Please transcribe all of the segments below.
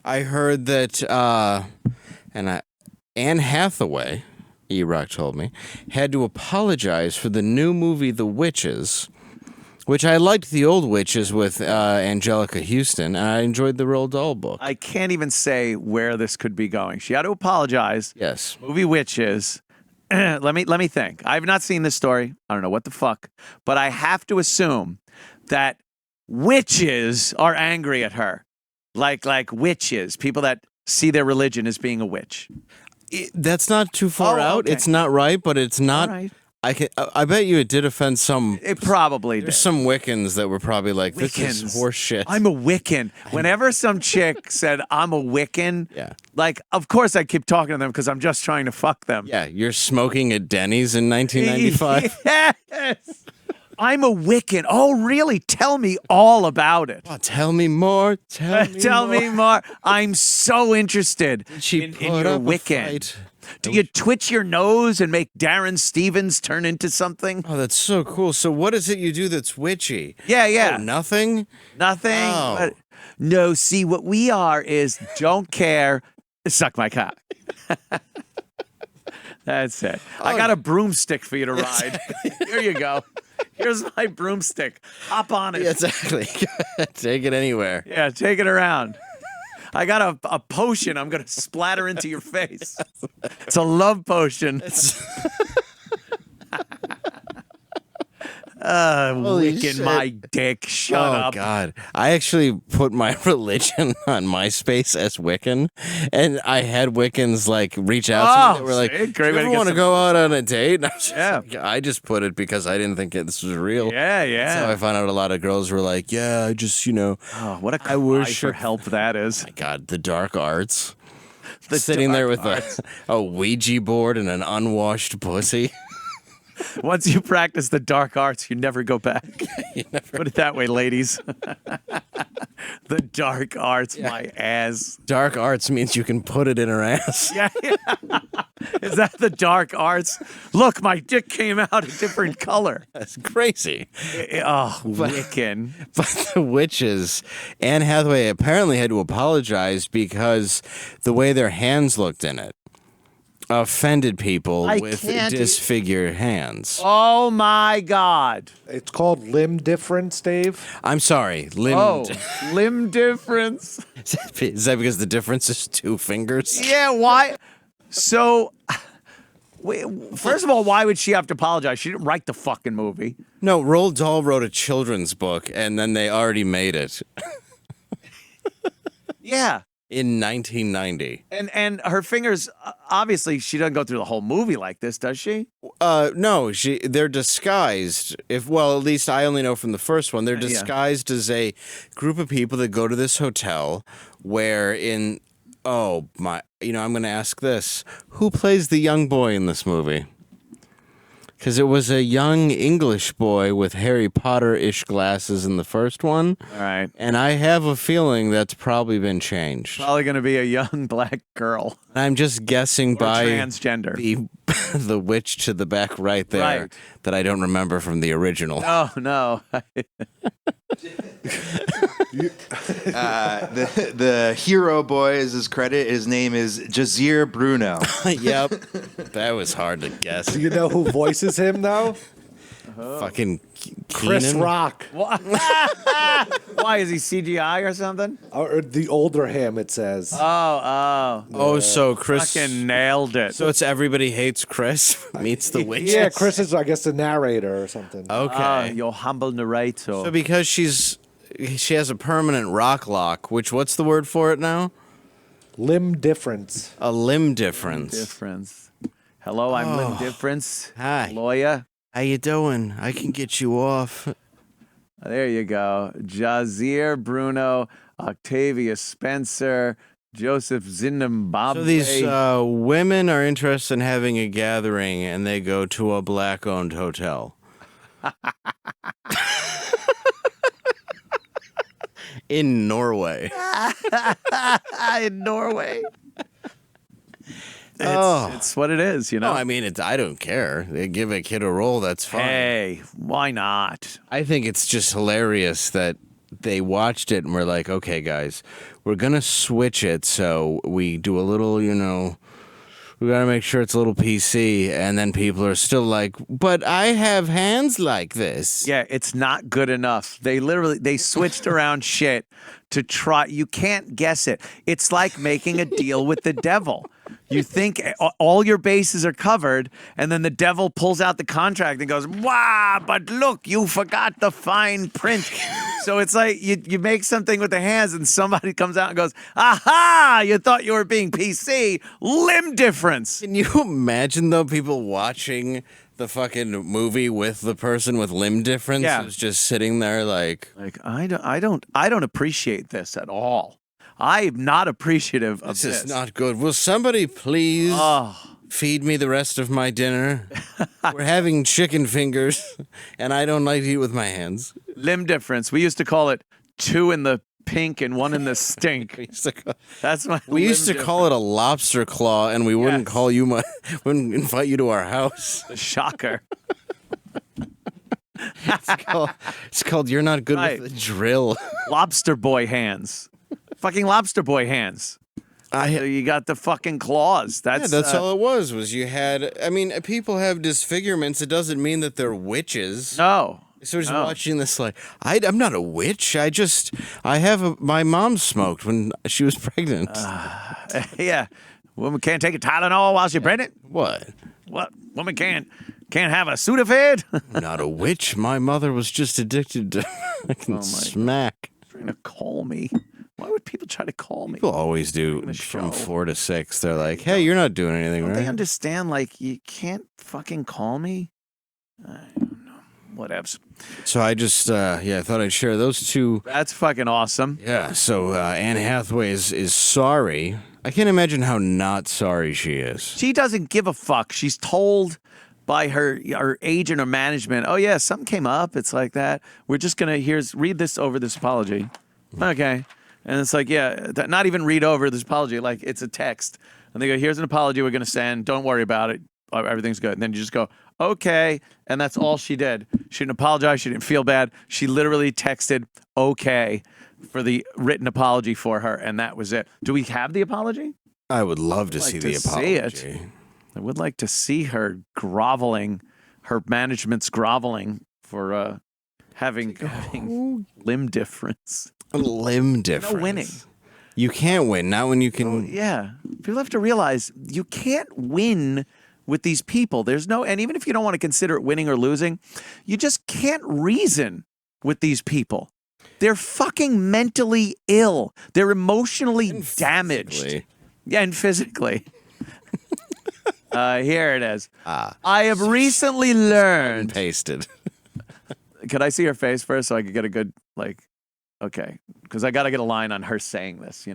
I heard that, Anne Hathaway, E-Rock told me, had to apologize for the new movie The Witches, which I liked the old Witches with Angelica Houston, and I enjoyed the Roald Dahl book. I can't even say where this could be going. She had to apologize. Yes. Movie Witches. Let me think. I've not seen this story. I don't know what the fuck, but I have to assume that witches are angry at her, like witches, people that see their religion as being a witch. That's not too far out. Okay. It's not right, but it's not. All right. I bet you it did offend some. It probably did. There's some Wiccans that were probably like, this Wiccans. is horse shit. I'm a Wiccan. Whenever some chick said, I'm a Wiccan, Yeah. like, of course I keep talking to them because I'm just trying to fuck them. Yeah, you're smoking at Denny's in 1995. Yes. I'm a Wiccan. Oh, really? Tell me all about it. Oh, tell me more. Tell me more. I'm so interested She in put your up a Wiccan. fight. Do you twitch your nose and make Darren Stevens turn into something? Oh, that's so cool. So what is it you do that's witchy? Yeah. Oh, nothing? Nothing. Oh. But- no, see, what we are is don't care, suck my cock. That's it. I got a broomstick for you to ride. Here you go. Here's my broomstick. Hop on it. Yeah, exactly. Take it anywhere. Yeah, take it around. I got a potion I'm going to splatter into your face. It's a love potion. Holy Wiccan shit. my dick. Shut up. Oh, God. I actually put my religion on MySpace as Wiccan, and I had Wiccans, like, reach out to me that were like, see? Great do way you to ever get want to some- go out on a date? And I was just Yeah. like, I just put it because I didn't think this was real. Yeah. That's how I found out a lot of girls were like, yeah, I just, Oh, what a cry for worship- help that is. my God, the dark arts. The Sitting there dark with arts. a Ouija board and an unwashed pussy. Once you practice the dark arts, you never go back. Put it that way, ladies. The dark arts, my ass. Dark arts means you can put it in her ass. Yeah. Is that the dark arts? Look, my dick came out a different color. That's crazy. Oh, Wiccan. But the witches, Anne Hathaway apparently had to apologize because the way their hands looked in it offended people I with can't- disfigured hands. Oh, my God. It's called limb difference, Dave. I'm sorry, limb. Oh, limb difference. Is that because the difference is two fingers? Yeah, why? So, wait, first of all, why would she have to apologize? She didn't write the fucking movie. No, Roald Dahl wrote a children's book, and then they already made it Yeah. in 1990. And her fingers, obviously, she doesn't go through the whole movie like this, does she? No, they're disguised. At least I only know from the first one, they're Yeah. disguised as a group of people that go to this hotel where I'm going to ask this. Who plays the young boy in this movie? Because it was a young English boy with Harry Potter-ish glasses in the first one. All right. And I have a feeling that's probably been changed. Probably going to be a young black girl. I'm just guessing Or by transgender. the witch to the back right there Right. that I don't remember from the original. Oh, no. The hero boy is his credit. His name is Jazir Bruno. Yep. That was hard to guess. Do you know who voices him, though? Fucking Chris Keenan? Rock. Why, is he CGI or something? Or the older him, it says. Oh, so Chris. Fucking nailed it. So it's Everybody Hates Chris meets the witches? Yeah, Chris is, I guess, the narrator or something. Okay. Your humble narrator. So because she has a permanent rock lock, what's the word for it now? Limb difference. A limb difference. Difference. Hello, I'm Lim Difference. Hi. Lawyer. How you doing? I can get you off. There you go. Jazir Bruno, Octavia Spencer, Joseph Zimbabwe. So these women are interested in having a gathering, and they go to a black-owned hotel. In Norway. in Norway. Oh. It's what it is, you know. No, I mean, I don't care. They give a kid a role, that's fine. Hey, why not? I think it's just hilarious that they watched it and were like, okay, guys, we're going to switch it. So we do a little, we got to make sure it's a little PC. And then people are still like, but I have hands like this. Yeah, it's not good enough. They switched around shit to try. You can't guess it. It's like making a deal with the devil. You think all your bases are covered, and then the devil pulls out the contract and goes, "Wow, but look, you forgot the fine print." So it's like you make something with the hands, and somebody comes out and goes, "Aha! You thought you were being PC. Limb difference." Can you imagine, though, people watching the fucking movie with the person with limb difference who's just sitting there like I don't appreciate this at all. I'm not appreciative of this. This is not good. Will somebody please feed me the rest of my dinner? We're having chicken fingers, and I don't like to eat with my hands. Limb difference. We used to call it 2 in the pink and 1 in the stink. That's my. We used to call it a lobster claw, and we wouldn't call you wouldn't invite you to our house. Shocker. It's called You're Not Good with the Drill. Lobster boy hands. Fucking lobster boy hands. You got the fucking claws. That's all it was you had. I mean, people have disfigurements. It doesn't mean that they're witches. No. So just watching this, like, I'm not a witch. My mom smoked when she was pregnant. Yeah. Woman can't take a Tylenol while she's pregnant. What? Woman can't have a Sudafed. Not a witch. My mother was just addicted to smack. Trying to call me. Why would people try to call me? People always do from 4 to 6. They're like, hey, you're not doing anything, don't right? they understand, like, you can't fucking call me? I don't know. Whatevs. So I just, I thought I'd share those two. That's fucking awesome. Yeah, so Anne Hathaway is sorry. I can't imagine how not sorry she is. She doesn't give a fuck. She's told by her agent or management, oh, yeah, something came up. It's like that. We're just going to, read this over this apology. Okay. And it's like, not even read over this apology. Like, it's a text. And they go, here's an apology we're going to send. Don't worry about it. Everything's good. And then you just go, okay. And that's all she did. She didn't apologize. She didn't feel bad. She literally texted, okay, for the written apology for her. And that was it. Do we have the apology? I would love to see the apology. See it. I would like to see her groveling, her management's groveling for having limb difference. Limb difference. No winning. You can't win. Not when you can. Oh, yeah. People have to realize you can't win with these people. There's no, and even if you don't want to consider it winning or losing, you just can't reason with these people. They're fucking mentally ill. They're emotionally damaged. Physically. Yeah, and physically. Here it is. I have recently learned. Pasted. Could I see her face first so I could get a good, okay, because I got to get a line on her saying this,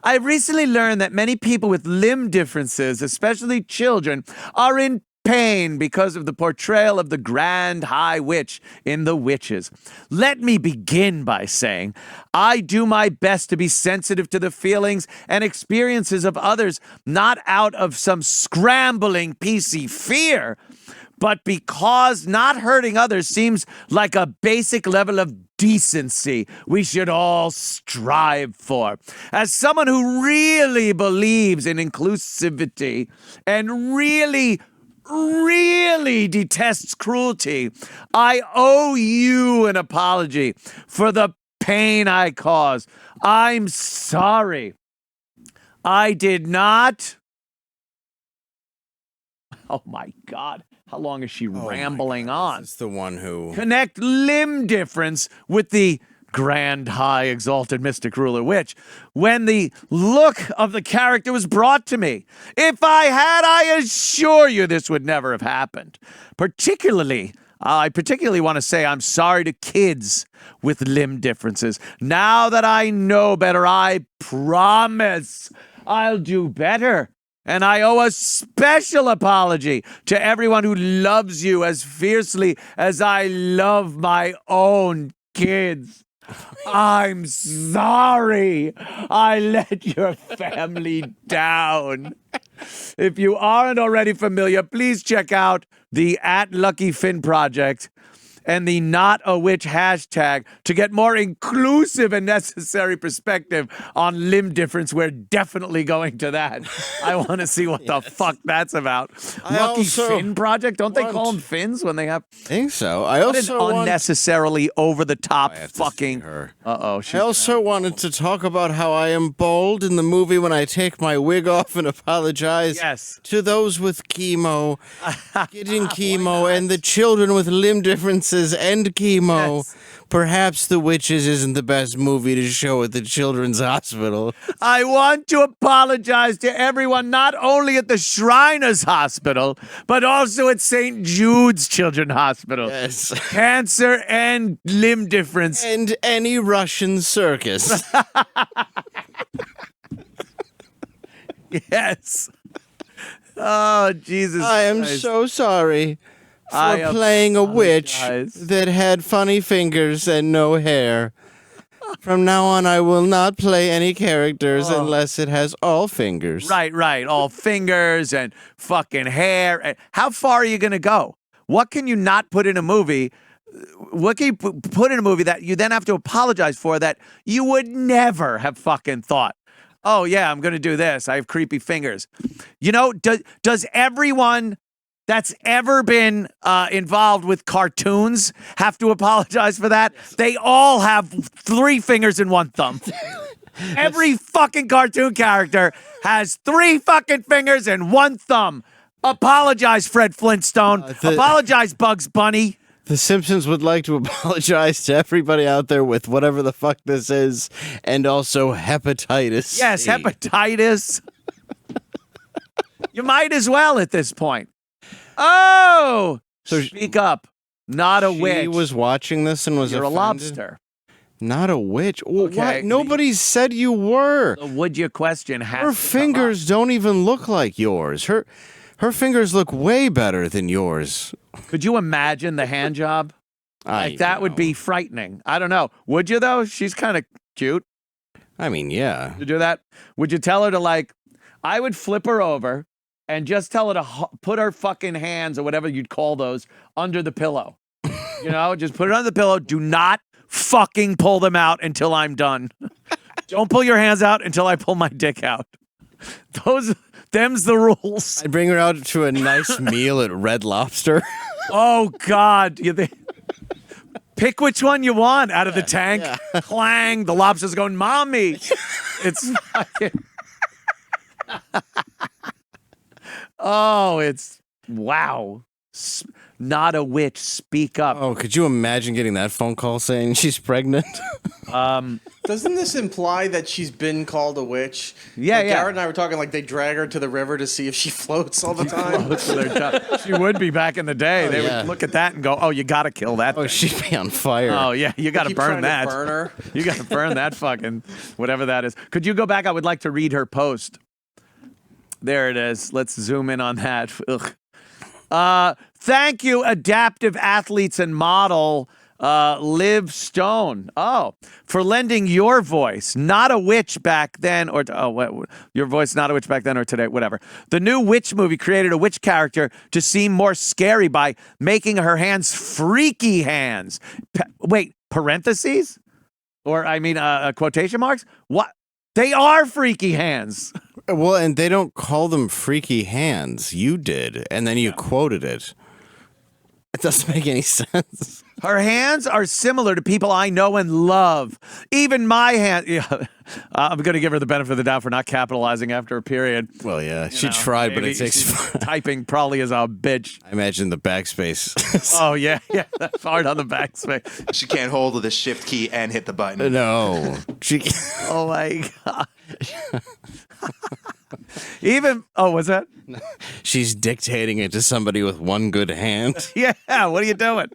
I've recently learned that many people with limb differences, especially children, are in pain because of the portrayal of the grand high witch in The Witches. Let me begin by saying I do my best to be sensitive to the feelings and experiences of others, not out of some scrambling PC fear, but because not hurting others seems like a basic level of decency we should all strive for. As someone who really believes in inclusivity and really detests cruelty, I owe you an apology for the pain I caused. I'm sorry. I did not. Oh my God. How long is she rambling on? It's the one who Connect limb difference with the grand, high, exalted, mystic ruler witch when the look of the character was brought to me. If I had, I assure you this would never have happened. I particularly want to say I'm sorry to kids with limb differences. Now that I know better, I promise I'll do better. And I owe a special apology to everyone who loves you as fiercely as I love my own kids. I'm sorry I let your family down. If you aren't already familiar, please check out the @LuckyFinn Project and the not a witch hashtag to get more inclusive and necessary perspective on limb difference. We're definitely going to that. I want to see what the fuck that's about. I Lucky also Finn Project? Don't they call want- them Finns when they have I think so. I what an also want. unnecessarily over the top I have to fucking see her. Uh-oh. I also wanted to talk about how I am bald in the movie when I take my wig off and apologize Yes. to those with chemo, getting chemo, and the children with limb differences and chemo. Yes. Perhaps The Witches isn't the best movie to show at the children's hospital. I want to apologize to everyone, not only at the Shriners Hospital, but also at St. Jude's Children's Hospital. Yes. Cancer and limb difference. And any Russian circus. Yes. Oh, Jesus I am Christ. so sorry for I playing a witch apologize. that had funny fingers and no hair. From now on, I will not play any characters unless it has all fingers. Right. All fingers and fucking hair. And how far are you going to go? What can you not put in a movie? What can you put in a movie that you then have to apologize for that you would never have fucking thought? Oh, yeah, I'm going to do this. I have creepy fingers. You know, does everyone that's ever been involved with cartoons have to apologize for that? They all have 3 fingers and 1 thumb. Every fucking cartoon character has 3 fucking fingers and 1 thumb. Apologize, Fred Flintstone. Apologize, Bugs Bunny. The Simpsons would like to apologize to everybody out there with whatever the fuck this is, and also hepatitis. Yes, C. hepatitis. You might as well at this point. Oh, So speak up. Not a She witch. was watching this and was You're a offended? lobster. Not a witch. Well, Okay. why? Nobody said you were. The would you question has Her to come fingers don't even look like yours. Her fingers look way better than yours. up. Could you imagine the hand job? Like that would be frightening. I don't know. Would you though? She's kind of cute. I mean, yeah. To do that? Would you tell her to like? I would flip her over and just tell her to put her fucking hands or whatever you'd call those under the pillow. You know, just put it under the pillow. Do not fucking pull them out until I'm done. Don't pull your hands out until I pull my dick out. Them's the rules. I'd bring her out to a nice meal at Red Lobster. Oh God! Pick which one you want out of the tank. yeah. Clang! The lobster's going, "Mommy!" It's fucking. Oh, it's wow. Not a witch. Speak up. Oh, could you imagine getting that phone call saying she's pregnant? Doesn't this imply that she's been called a witch? Yeah, Like, yeah. Garrett and I were talking like they drag her to the river to see if she floats all the time. She would be back in the day. They yeah. would look at that and go, "Oh, you got to kill that." Oh, thing." she'd be on fire. Oh yeah, you got to Keep burn trying to that. burn her. You got to burn that fucking whatever that is. Could you go back? I would like to read her post. There it is. Let's zoom in on that. Ugh. Thank you, adaptive athletes and model Liv Stone. Oh, for lending your voice, not a witch back then, or your voice, not a witch back then or today, whatever. The new witch movie created a witch character to seem more scary by making her hands freaky hands. Wait, parentheses? Or I mean, quotation marks? What? They are freaky hands. Well, and they don't call them freaky hands. You did, and then you quoted it. It doesn't make any sense. Her hands are similar to people I know and love. Even my hand. Yeah, I'm going to give her the benefit of the doubt for not capitalizing after a period. Well, yeah, she know, tried, but maybe it takes. she's typing probably is a bitch. I imagine the backspace. Oh yeah, that's hard on the backspace. She can't hold the shift key and hit the button. No, she. Oh my god. Even what's that? She's dictating it to somebody with one good hand. Yeah, what are you doing?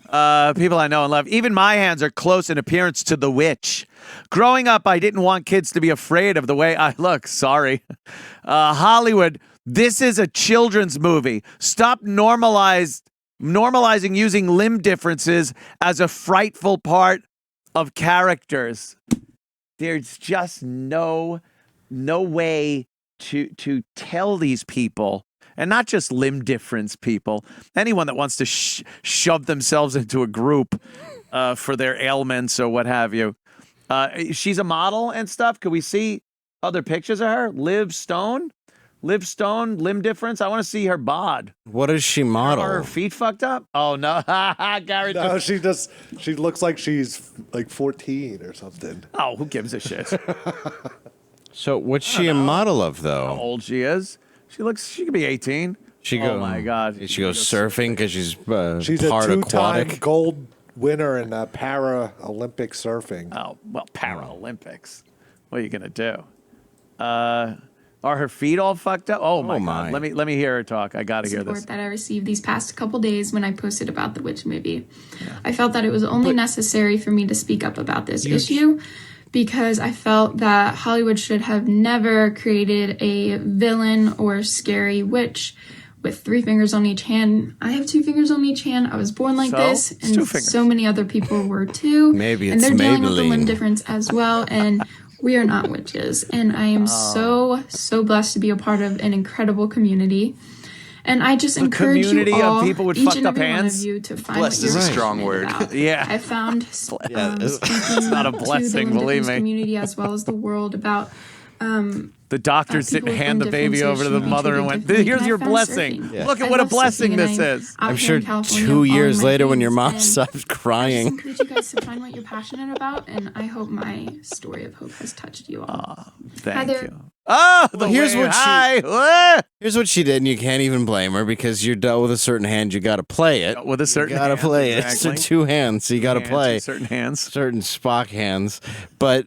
People I know and love. Even my hands are close in appearance to the witch. Growing up, I didn't want kids to be afraid of the way I look. Sorry. Hollywood, this is a children's movie. Stop normalizing using limb differences as a frightful part of characters. There's just no way to tell these people And not just limb difference people. Anyone that wants to shove themselves into a group for their ailments or what have you. She's a model and stuff. Could we see other pictures of her? Liv Stone, limb difference. I want to see her bod. What does she model? Are her feet fucked up? Oh no, Gary. No, she looks like she's like 14 or something. Oh, who gives a shit? So what's she a model of, How though? old she is? She could be 18. Oh my God. She goes surfing because she's She's a part two-time aquatic. gold winner in Para-Olympic surfing. Oh well, Paralympics. What are you gonna do? Are her feet all fucked up? Oh my God. Let me hear her talk. I gotta hear this. That I received these past couple days when I posted about the Witch movie. I felt that it was only necessary for me to speak up about this issue because I felt that Hollywood should have never created a villain or scary witch with 3 fingers on each hand. I have 2 fingers on each hand. I was born like this, It's 2 and fingers. so many other people were too. Maybe and it's they're dealing with the limb Maybelline. difference as well. And we are not witches. And I am so blessed to be a part of an incredible community. And I just encourage you community of all, people with each fucked and up every one hands? of you, to find Blessed what is you're a strong passionate word. about. Yeah. I found it's not a to the blessing, limb believe difference me. community as well as the world about The doctors people didn't with hand the limb baby over to the differences mother and treated went, differently. here's And I your found blessing. surfing. Look at I what a love blessing surfing, this and is. out I'm here sure in California 2 years following my later when your dreams, mom and stopped I just crying. encourage you guys to find what you're passionate about, and I hope my story of hope has touched you all. Thank there. you. Oh, the here's wave. what she- Hi. Ah! Here's what she did, and you can't even blame her because you're dealt with a certain hand. You got to play it. With a certain You got to hand, play it. exactly. It's 2 hands, so you got to Hands, play certain hands. certain Spock hands. But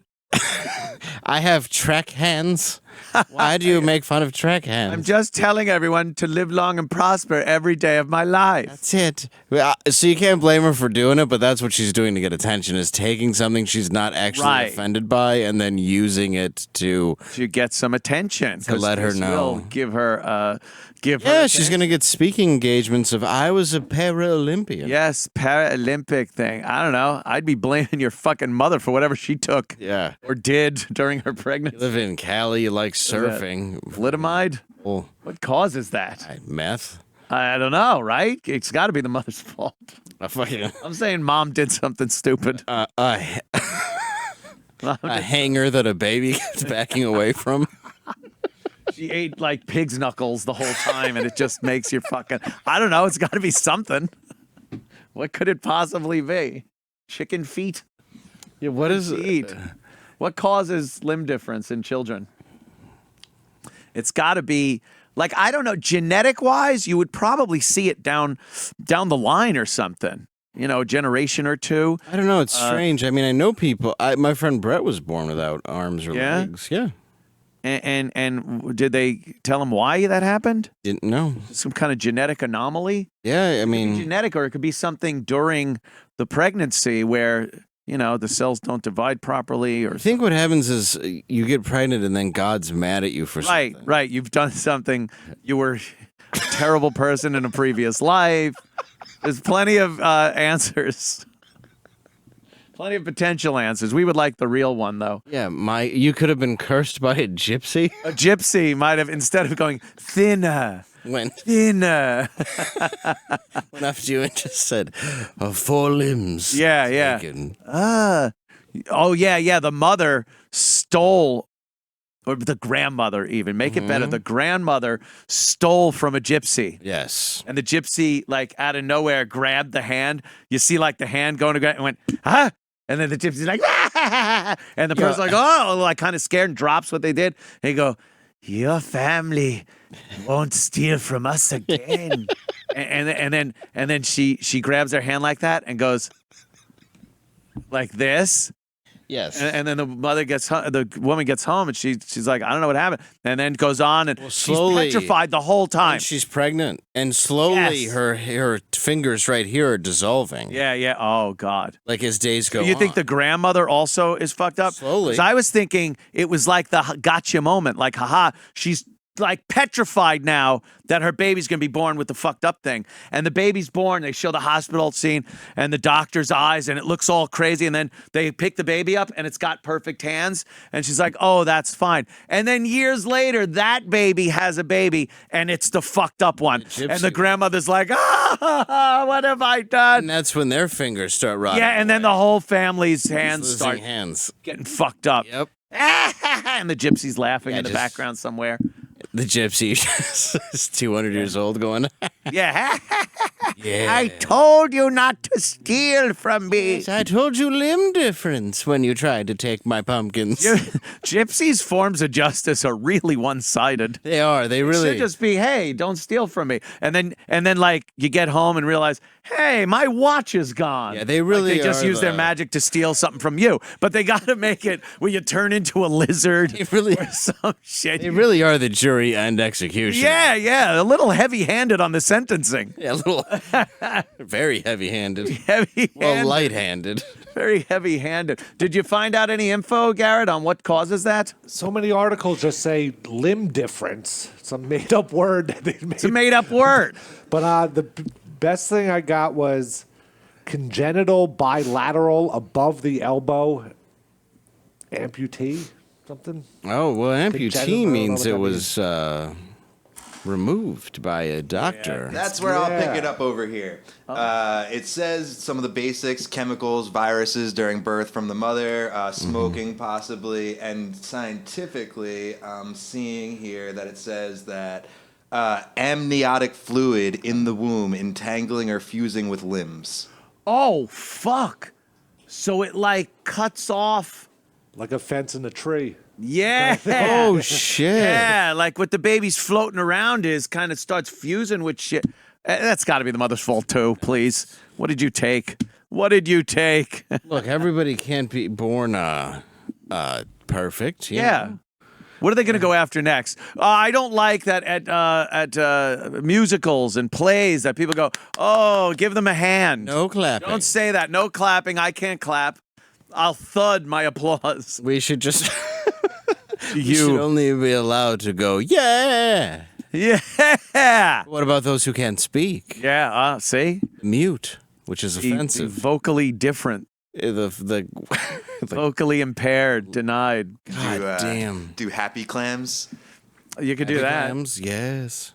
I have Trek hands. Why do you make fun of Trek hands? I'm just telling everyone to live long and prosper every day of my life. That's it. Well, so you can't blame her for doing it, but that's what she's doing to get attention, is taking something she's not actually Right. offended by and then using it to... To get some attention. To let her this know. will give her Yeah, she's going to get speaking engagements of, I was a Paralympian. Yes, Paralympic thing. I don't know. I'd be blaming your fucking mother for whatever she took Yeah. or did during her You pregnancy. live in Cali, you like surfing. Thalidomide? Oh, What causes that? meth. I don't know, right? It's got to be the mother's fault. A fucking... I'm saying mom did something stupid. a hanger that a baby gets backing away from. She ate like pig's knuckles the whole time, and it just makes your fucking. I don't know. It's got to be something. What could it possibly be? Chicken feet? Yeah, what is To eat. What causes limb difference in children? It's got to be like, I don't know, genetic wise, you would probably see it down the line or something. You know, a generation or two. I don't know. It's strange. I mean, I know people. My friend Brett was born without arms or Yeah? legs. Yeah. And did they tell him why that happened? Didn't know. Some kind of genetic anomaly? Yeah, I It could be mean, genetic, or it could be something during the pregnancy where, you know, the cells don't divide properly, or I think what happens is you get pregnant and then God's mad at you for right, something. right. You've done something. You were a terrible person in a previous life. There's plenty of answers, plenty of potential answers. We would like the real one, though. Yeah, you could have been cursed by a gypsy A gypsy might have, instead of going thinner, when thinner. went up to you and just said, 4 limbs. Yeah, yeah. taken." Oh, yeah. The mother stole, or the grandmother even. Make it better. The grandmother stole from a gypsy. Yes. And the gypsy, like, out of nowhere, grabbed the hand. You see, like, the hand going to go and went, huh? And then the gypsy's like, ah! And the person's like, oh, like, kind of scared and drops what they did. And you go, your family won't steal from us again. and then she grabs her hand like that and goes like this. Yes. And then the mother gets home, the woman gets home, and she's like, I don't know what happened. And then goes on, and slowly- she's petrified the whole time. And she's pregnant, and slowly Yes. her fingers right here are dissolving. Yeah. Oh God. Like as days go You think on. the grandmother also is fucked up? Slowly. 'Cause I was thinking it was like the gotcha moment, like, haha, she's like petrified now that her baby's gonna be born with the fucked up thing. And the baby's born, they show the hospital scene and the doctor's eyes, and it looks all crazy. And then they pick the baby up and it's got perfect hands. And she's like, oh, that's fine. And then years later, that baby has a baby and it's the fucked up one. And the grandmother's like, what have I done? And that's when their fingers start rotting. Yeah, and then the whole family's hands Losing start hands. getting fucked up. Yep. And the gypsy's laughing in the just- background somewhere. The gypsy is 200 years old going, Yeah. yeah. I told you not to steal from me. I told you limb difference when you tried to take my pumpkins. Gypsy's forms of justice are really one-sided. They are. They It really. should just be, hey, don't steal from me. And then like you get home and realize, hey, my watch is gone. Yeah, they really Like, they just are use their the- magic to steal something from you. But they got to make it where you turn into a lizard They really, or some shit. they really are the jury and execution. Yeah, a little heavy-handed on the sentencing. Yeah, a little. Very heavy-handed. Heavy-handed. Well, light-handed. Very heavy-handed. Did you find out any info, Garrett, on what causes that? So many articles just say limb difference. It's a made-up word that they made. It's a made-up word. But the best thing I got was congenital bilateral above the elbow amputee. Something. Oh, well, amputee Congenital, means I it don't know what was removed by a doctor. That's where I'll pick Yeah. it up over here. It says some of the basics, chemicals, viruses during birth from the mother, smoking possibly, and scientifically, I'm seeing here that it says that amniotic fluid in the womb entangling or fusing with limbs. Oh, fuck. So it like cuts off. Like a fence in a tree. Yeah. Oh, shit. Yeah, like what the baby's floating around is kind of starts fusing with shit. That's got to be the mother's fault too, please. What did you take? What did you take? Look, everybody can't be born perfect. you Yeah. know? What are they going to go after next? I don't like that at musicals and plays that people go, oh, give them a hand. No clapping. Don't say that. No clapping. I can't clap. I'll thud my applause. We should just. We You. should only be allowed to go, yeah. Yeah. What about those who can't speak? Yeah. See? Mute, which is offensive. Vocally different. The Vocally impaired. Denied. God damn. Do happy clams? You could do that. Clams, yes.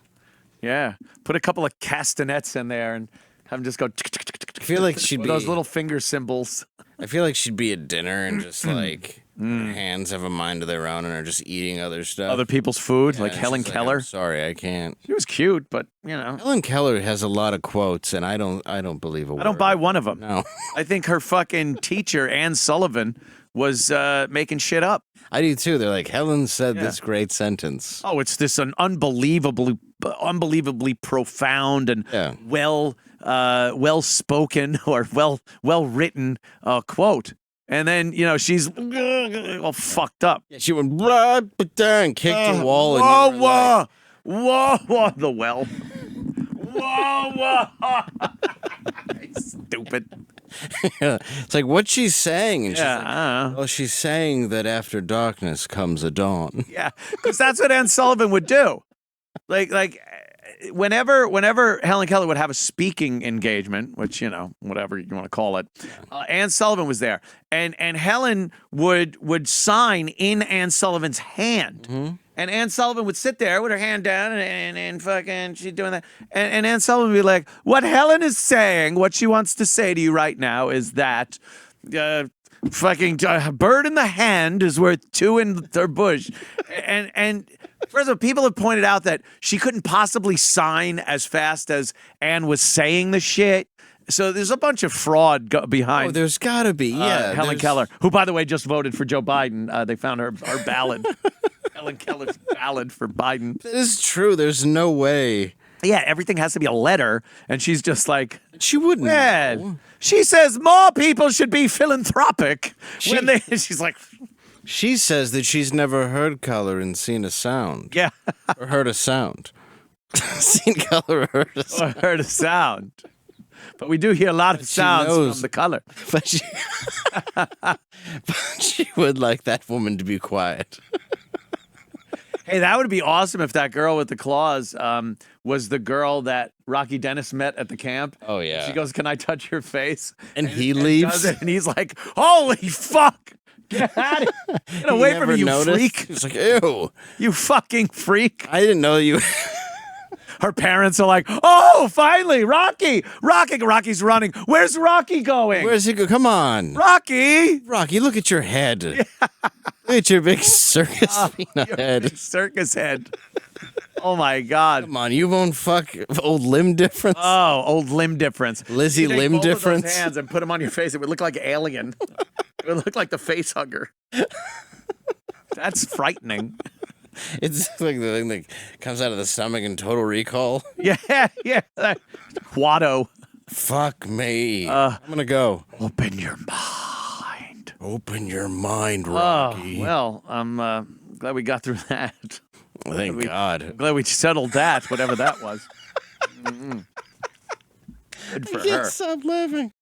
Yeah. Put a couple of castanets in there and have them just go. I feel like she'd be. Those little finger symbols. I feel like she'd be at dinner and just Hmm. like her hands have a mind of their own and are just eating other stuff. Other people's food, like And Helen she's Keller. I'm sorry, I can't. She was cute, but you know, Helen Keller has a lot of quotes, and I don't believe a word. I don't buy one of them. No, I think her fucking teacher, Anne Sullivan, was making shit up. I do too. They're like, Helen said this great sentence. Oh, it's this an unbelievably profound and Yeah. well spoken or well written quote. And then she's all fucked up. Yeah, she went right there and kicked the wall. And Whoa, you were like, whoa, the well. Whoa. Stupid. it's like what she's saying, and she's Yeah, like, I don't know. well, she's saying that after darkness comes a dawn. Yeah, because that's what Anne Sullivan would do. Like whenever Helen Keller would have a speaking engagement, which whatever you want to call it, Anne Sullivan was there, and Helen would sign in Anne Sullivan's hand. Mm-hmm. And Anne Sullivan would sit there with her hand down and fucking she's doing that. And Anne Sullivan would be like, what Helen is saying, what she wants to say to you right now is that fucking bird in the hand is worth two in the bush. And first of all, people have pointed out that she couldn't possibly sign as fast as Anne was saying the shit. So there's a bunch of fraud behind. Oh, there's got to be, yeah. Helen there's- Keller, who, by the way, just voted for Joe Biden. They found her ballad. Helen Keller's ballad for Biden. That is true. There's no way. Yeah, everything has to be a letter. And she's just like, She wouldn't. yeah. know. She says more people should be philanthropic. She's like, She says that she's never heard color and seen a sound. yeah, Or heard a sound. Seen color or heard a sound. or heard a sound. But we do hear a lot of sounds knows. from the color. But she would like that woman to be quiet. Hey, that would be awesome if that girl with the claws was the girl that Rocky Dennis met at the camp. Oh, yeah. She goes, "Can I touch your face?" And he leaves. Does it, and he's like, "Holy fuck! Get out of here. Get away from me, you freak! He's like, ew. You fucking freak!" I didn't know you. Her parents are like, "Oh, finally, Rocky! Rocky's running. Where's Rocky going? Where's he go? Come on. Rocky? Rocky, look at your head. Look at your big circus peanut head. Circus head. Oh my God. Come on, you won't fuck old limb difference. Oh, old limb difference. Lizzie You take limb both of those difference. hands and put them on your face. It would look like Alien. It would look like the face hugger. That's frightening. It's like the thing that comes out of the stomach in Total Recall. Yeah. Watto. Fuck me. I'm gonna go. Open your mind. Open your mind, Oh, Rocky. well, I'm glad we got through that. Thank God. Glad we settled that, whatever that was. Good for I can't her. stop laughing.